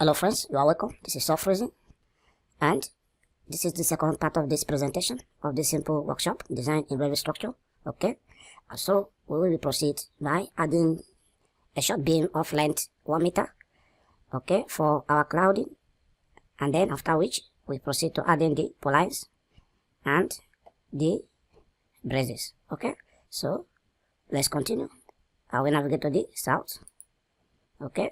Hello friends, you are welcome. This is Soft Freezing, and this is the second part of this presentation of this simple workshop designed in Revit Structure. Okay, so we will proceed by adding a short beam of length 1 meter, okay, for our clouding, and then after which we proceed to adding the purlins and the braces. Okay, so let's continue. I will navigate to the south. Okay,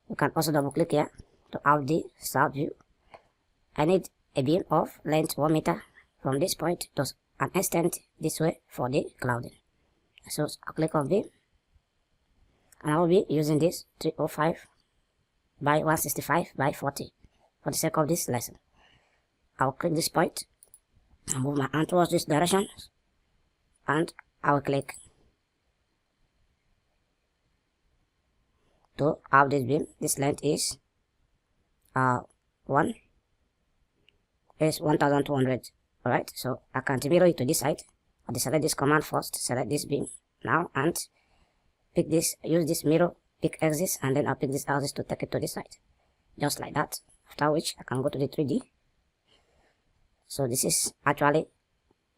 you can also double click here to have the south view. I need a beam of length 1 meter from this point to an extent this way for the clouding. So I'll click on beam, and I will be using this 305 by 165 by 40 for the sake of this lesson. I'll click this point and move my hand towards this direction, and I will click to have this beam. This length is 1200. Alright, so I can mirror it to this side. I'll select this command first, select this beam now, and pick this, use this mirror, pick axis, and then I'll pick this axis to take it to this side, just like that. After which I can go to the 3D. So this is actually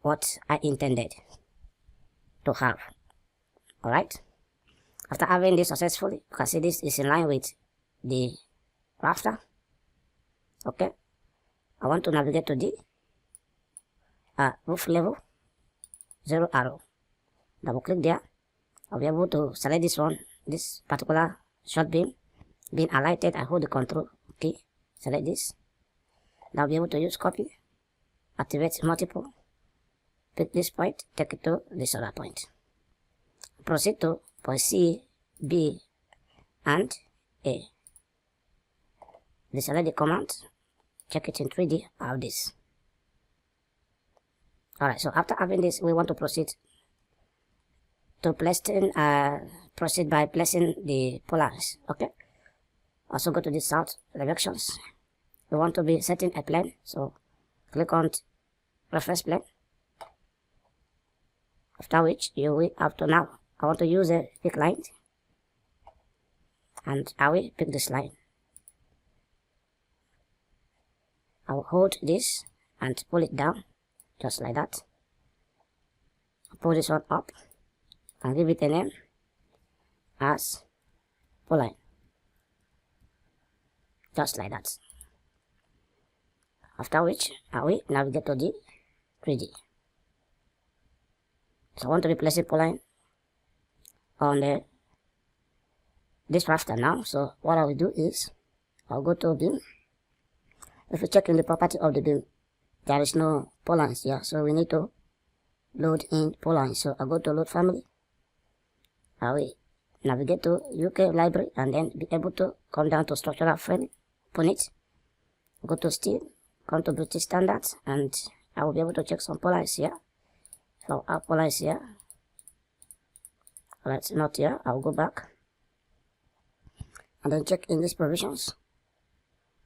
what I intended to have. Alright, after having this successfully, you can see this is in line with the rafter. Okay, I want to navigate to the roof level, 0 arrow. Double click there. I'll be able to select this one, this particular short beam. Being alighted, I hold the control key, select this. Now I'll be able to use copy, activate multiple, pick this point, take it to this other point. Proceed to point C, B, and A. Select the command, check it in 3D, I have this. Alright, so after having this, we want to proceed to placing, proceed by placing the purlins. Okay, also go to the south directions. We want to be setting a plane, so click on reference plane. After which you will have to, now I want to use a pick line, and I will pick this line. I will hold this and pull it down, just like that. Pull this one up and give it a name as Purlin, just like that. After which I will navigate to the 3D. So I want to be placing Purlin on this rafter now. So what I will do is I'll go to beam. If you check in the property of the beam, there is no purlins here, so we need to load in purlins. So I go to load family. I will navigate to UK library and then be able to come down to structural frame, open it, go to steel, come to British standards, and I will be able to check some purlins here. So our purlins here. Alright, not here. I'll go back and then check in these provisions.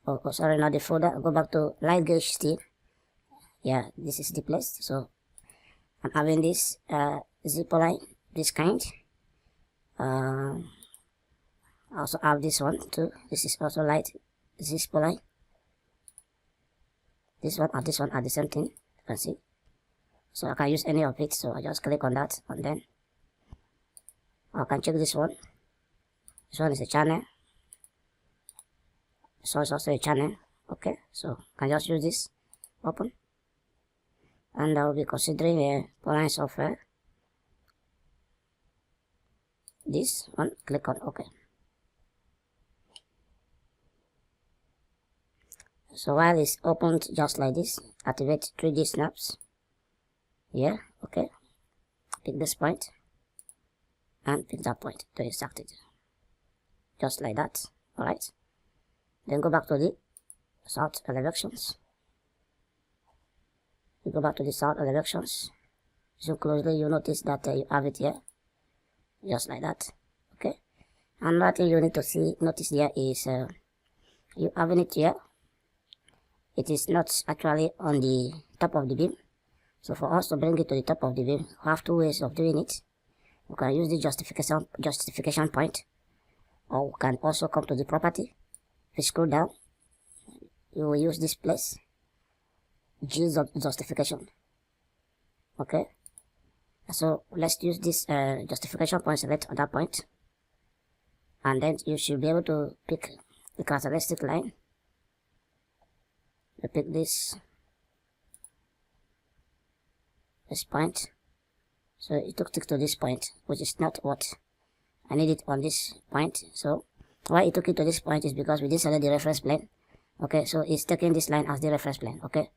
Oh, sorry, not the folder. I'll go back to light gauge steel. Yeah, this is the place. So I'm having this zip line, this kind. I also have this one too. This is also light zip line. This one and this one are the same thing. You can see. So I can use any of it. So I just click on that, and then I can check this one. This one is a channel. So it's also a channel. Okay, so I can just use this, open, and I will be considering a purlins of this one. Click on OK. So while it's opened just like this, activate 3D snaps. Yeah, okay. Pick this point and pick that point to extract it, just like that. Alright, then go back to the south elections. You go back to the south elections. So closely, you notice that you have it here, just like that. Okay, another thing you need to notice here is you having it here. It is not actually on the top of the beam. So for us to bring it to the top of the beam, we have two ways of doing it. We can use the justification point. or we can also come to the property. If you scroll down, you will use this place, justification. Okay, so let's use this justification point. Select on that point, and then you should be able to pick the characteristic line. You pick this point. So it took to this point, which is not what I need it on this point. So why it took it to this point is because we didn't select the reference plane. Okay, so it's taking this line as the reference plane. Okay,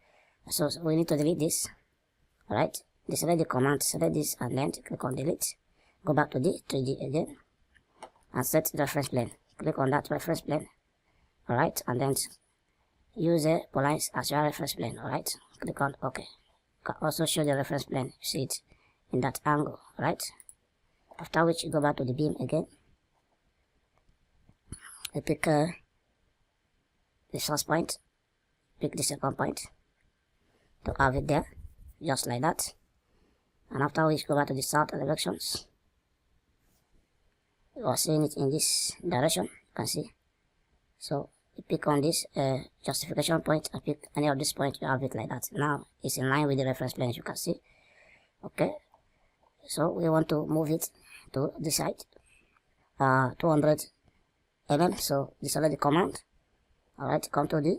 so we need to delete this. All right, select the command, select this, and then click on delete. Go back to the 3D again and set the reference plane. Click on that reference plane. All right, and then use the Purlins as your reference plane. All right, click on OK. Can also show the reference plane. You see it in that angle, right? After which you go back to the beam again. You pick the first point, pick the second point to have it there, just like that. And after which go back to the south elections. You are seeing it in this direction, you can see. So you pick on this justification point and pick any of this point, you have it like that. Now it's in line with the reference plane, as you can see. Okay, so we want to move it to the side, 200 mm. So select the command. All right, come to the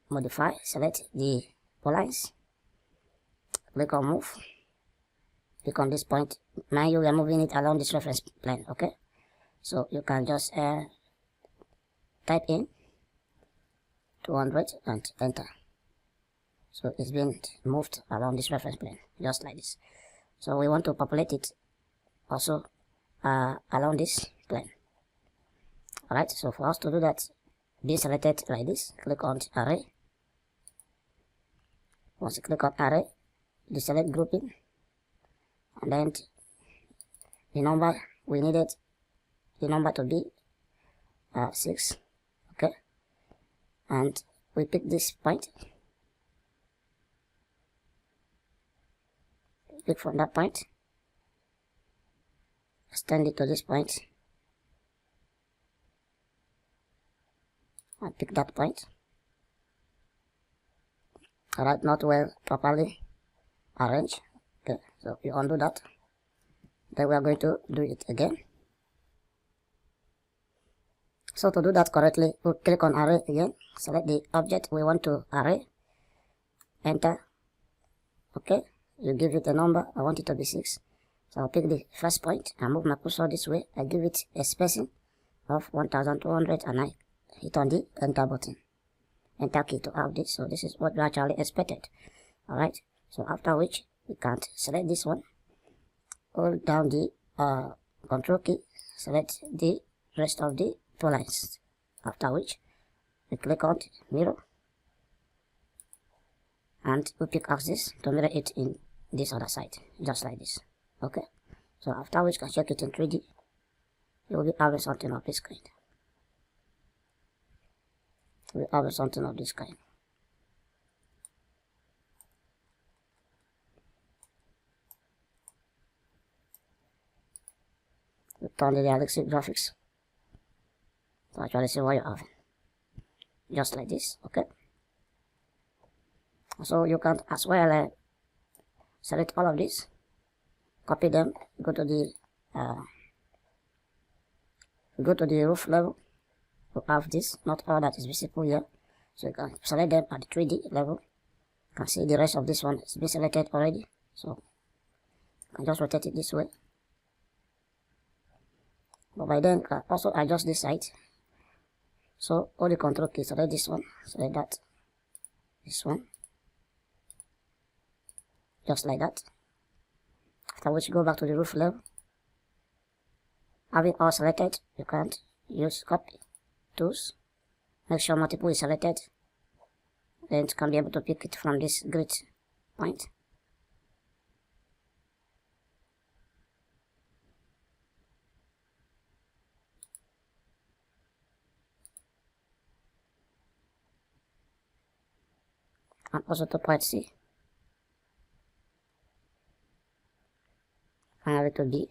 modify, select the Purlins, click on move, click on this point. Now you are moving it along this reference plane. Okay, so you can just type in 200 and enter. So it's been moved along this reference plane, just like this. So we want to populate it also along this plane. Alright, so for us to do that, be selected like this, click on array. Once you click on array, deselect grouping, and then the number we needed the number to be 6. Okay, and we pick this point, pick from that point, extend it to this point, and pick that point. Alright, not well properly arranged. Okay, so you undo that. Then we are going to do it again. So to do that correctly, we'll click on array again, select the object we want to array, enter. Okay, you give it a number. I want it to be 6. So I'll pick the first point and move my cursor this way. I give it a spacing of 1200 and I hit on the enter button, enter key to have this. So this is what we actually expected. Alright, so after which we can't select this one, hold down the control key, select the rest of the Purlins. After which we click on mirror and we pick axis to mirror it in this other side, just like this. Okay, so after which you can check it in 3D, you will be having something of this kind. We have something of this kind. We turn the realistic graphics to actually see what you have, just like this. Okay, so you can as well select all of these, copy them, go to the roof level. You have this, not all that is visible here, so you can select them at the 3D level. You can see the rest of this one is been selected already, so you can just rotate it this way. But by then you can also adjust this side. So all the control keys, select this one, select that, this one, just like that. After which you go back to the roof level. Having all selected, you can't use copy tools, make sure multiple is selected, then you can be able to pick it from this grid point. And also to point C, and have it to B,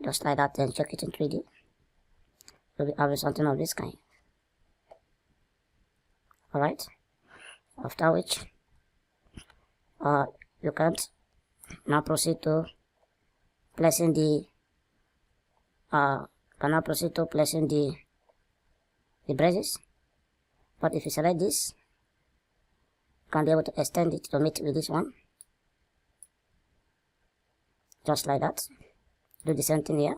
just like that, then check it in 3D. We'll be having something of this kind. Alright, after which you can't now proceed to placing the braces. But if you select this, you can be able to extend it to meet with this one, just like that. Do the same thing here.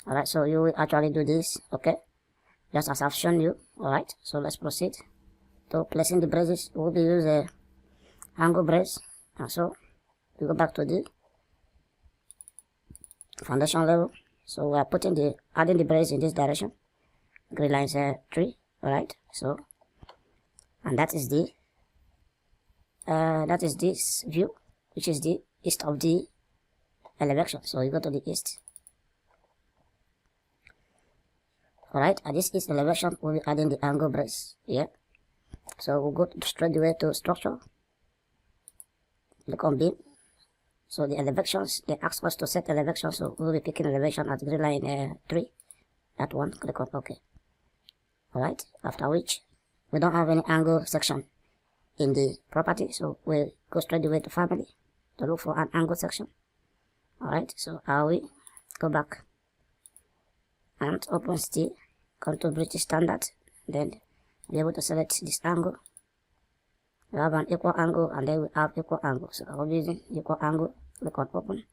Alright, so you will actually do this, okay, just as I've shown you. Alright, so let's proceed to placing the braces. We will be using a angle brace, and so we go back to the foundation level. So we are adding the brace in this direction, grid lines 3. Alright, so, and that is this view, which is the east of the elevation. So you go to the east. Alright, at this east elevation, we'll be adding the angle brace here. So we'll go straight away to structure, click on beam. So the elevations, they ask us to set elevation, so we'll be picking elevation at grid line 3. That one, click on OK. Alright, after which we don't have any angle section in the property, so we'll go straight away to family to look for an angle section. Alright, so I will go back and open steel, come to British standard, then be able to select this angle. We have an equal angle, and then we have equal angle, so I will be using equal angle. Click on open.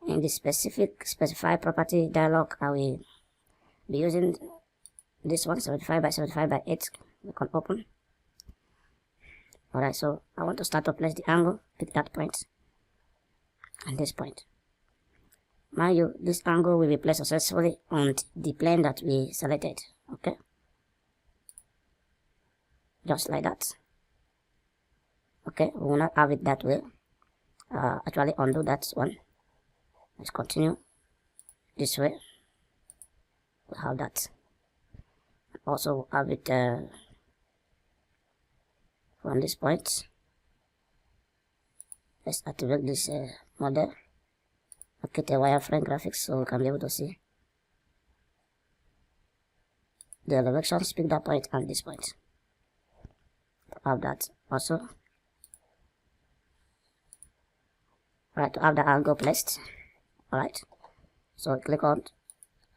In the specify property dialog, I will be using this one, 75 by 75 by 8. Click on open. Alright, so I want to start to place the angle. Pick that point and this point. Mind you, this angle will be placed successfully on the plane that we selected. Okay, just like that. Okay, we will not have it that way. Actually undo that one. Let's continue this way. We have that. Also have it from this point. Let's activate this model. Okay, the wireframe graphics, so we can be able to see the elevations. Pick that point and this point. Have that also. Alright, to have the angle placed. Alright, so click on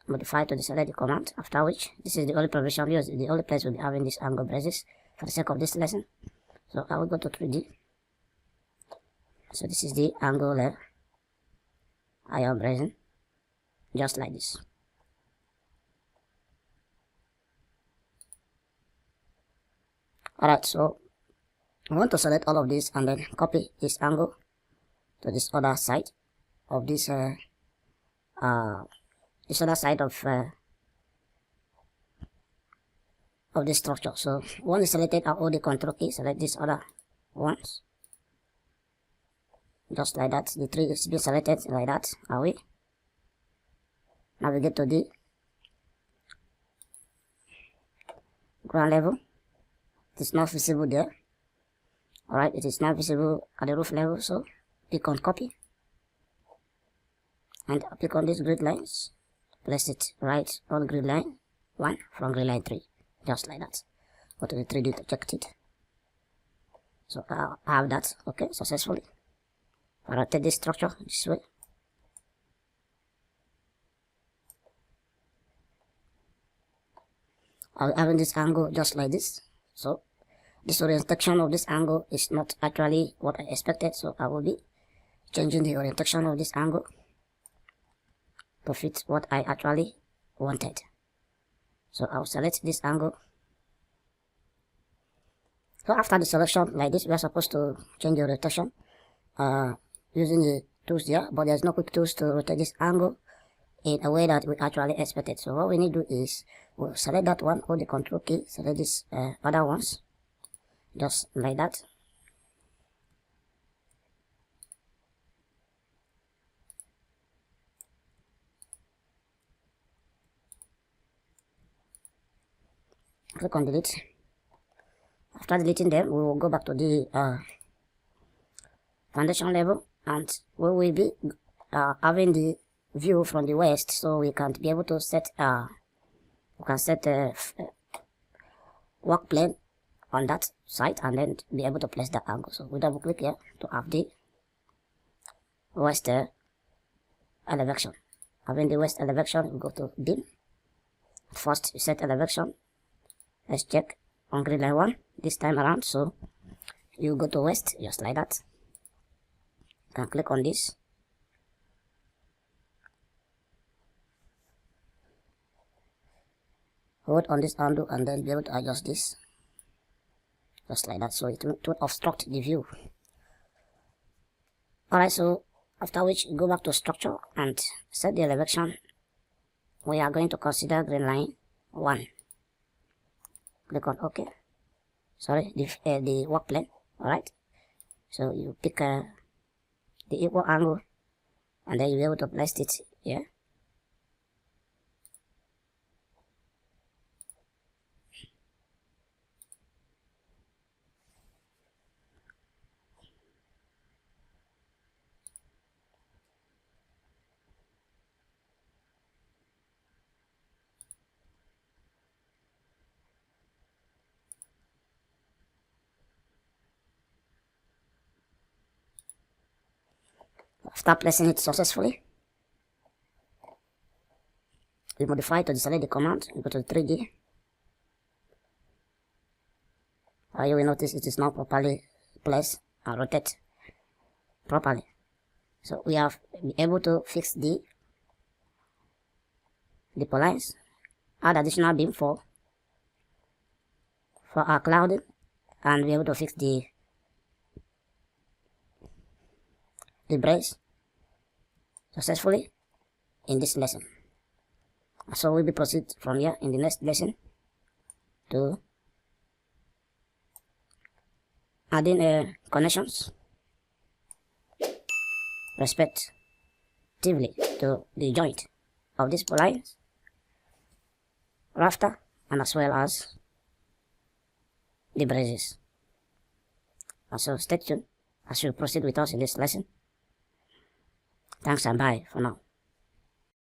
modify to select the command, after which this is the only provision used, the only place we'll be having this angle braces for the sake of this lesson. So I will go to 3D. So this is the angle iron bracing, just like this. Alright, so I want to select all of this and then copy this angle to this other side of this other side of this structure. So one is selected, I hold the control key, select this other ones, just like that. The tree is being selected like that. Are we navigate to the ground level? It is not visible there. Alright, it is not visible at the roof level, so click on copy and click on these grid lines, place it right on grid line 1 from grid line 3, just like that. Go to the 3D to check it. So I have that, okay, successfully. I rotate this structure this way. I'll have this angle just like this. So this orientation of this angle is not actually what I expected, so I will be changing the orientation of this angle to fit what I actually wanted. So I'll select this angle. So after the selection like this, we are supposed to change the rotation using the tools here, but there's no quick tools to rotate this angle in a way that we actually expected. So what we need to do is we'll select that one, hold the control key, select this other ones, just like that. Click on delete. After deleting them, we will go back to the foundation level and we will be having the view from the west, so we can be able to set we can set a work plane on that side and then be able to place that angle. So we double click here to have the west elevation. Having the west elevation, we go to beam. First we set elevation. Let's check on grid line 1 this time around. So you go to west just like that. You can click on this. Hold on this handle and then be able to adjust this just like that, so it won't obstruct the view. Alright, so after which go back to structure and set the elevation. We are going to consider green line 1. Click on OK. Sorry, the work plane. Alright, so you pick the equal angle and then you'll be able to place it here. After placing it successfully, we modify to select the command. You go to 3D. You will notice it is now properly placed and rotate properly. So we have been able to fix the Purlins, add additional beam for our clouding, and be able to fix the brace successfully in this lesson. So we'll be proceed from here in the next lesson to adding connections respectively to the joint of this Purlin rafter and as well as the braces. So stay tuned as we proceed with us in this lesson. Thanks and bye for now.